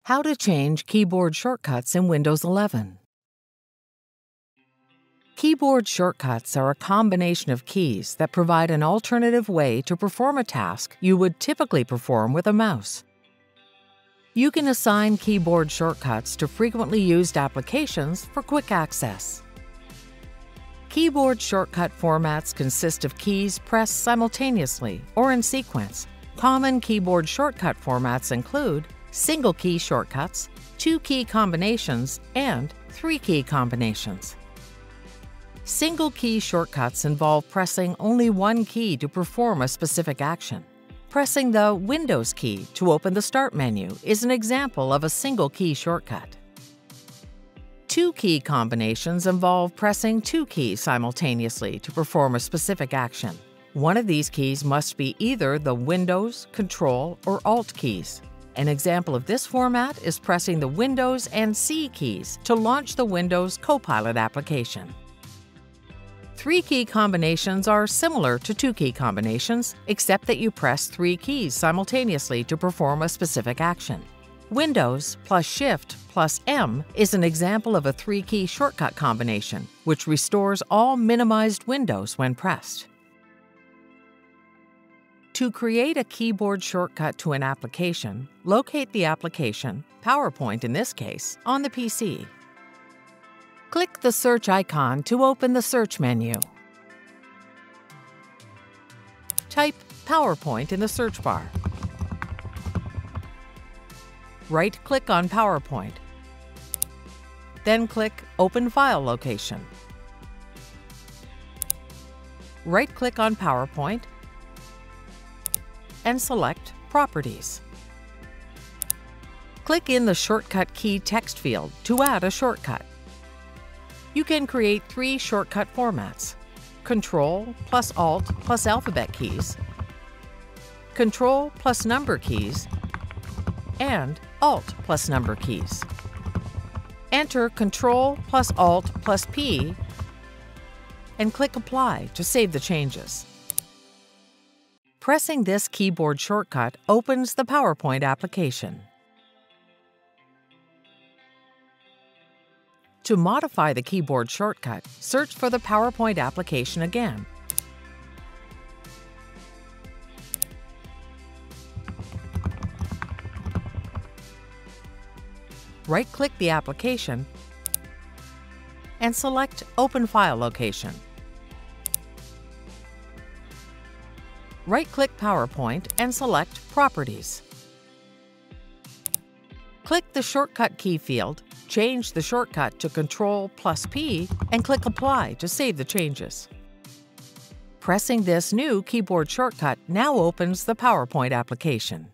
How to change keyboard shortcuts in Windows 11. Keyboard shortcuts are a combination of keys that provide an alternative way to perform a task you would typically perform with a mouse. You can assign keyboard shortcuts to frequently used applications for quick access. Keyboard shortcut formats consist of keys pressed simultaneously or in sequence. Common keyboard shortcut formats include single-key shortcuts, two-key combinations, and three-key combinations. Single-key shortcuts involve pressing only one key to perform a specific action. Pressing the Windows key to open the Start menu is an example of a single-key shortcut. Two-key combinations involve pressing two keys simultaneously to perform a specific action. One of these keys must be either the Windows, Control, or Alt keys. An example of this format is pressing the Windows and C keys to launch the Windows Copilot application. Three-key combinations are similar to two-key combinations, except that you press three keys simultaneously to perform a specific action. Windows plus Shift plus M is an example of a three-key shortcut combination, which restores all minimized windows when pressed. To create a keyboard shortcut to an application, locate the application, PowerPoint in this case, on the PC. Click the search icon to open the search menu. Type PowerPoint in the search bar. Right-click on PowerPoint. Then click Open File Location. Right-click on PowerPoint and select Properties. Click in the Shortcut Key text field to add a shortcut. You can create three shortcut formats: Control plus Alt plus alphabet keys, Control plus number keys, and Alt plus number keys. Enter Control plus Alt plus P and click Apply to save the changes. Pressing this keyboard shortcut opens the PowerPoint application. To modify the keyboard shortcut, search for the PowerPoint application again. Right-click the application and select Open File Location. Right-click PowerPoint and select Properties. Click the Shortcut Key field, change the shortcut to Control plus P, and click Apply to save the changes. Pressing this new keyboard shortcut now opens the PowerPoint application.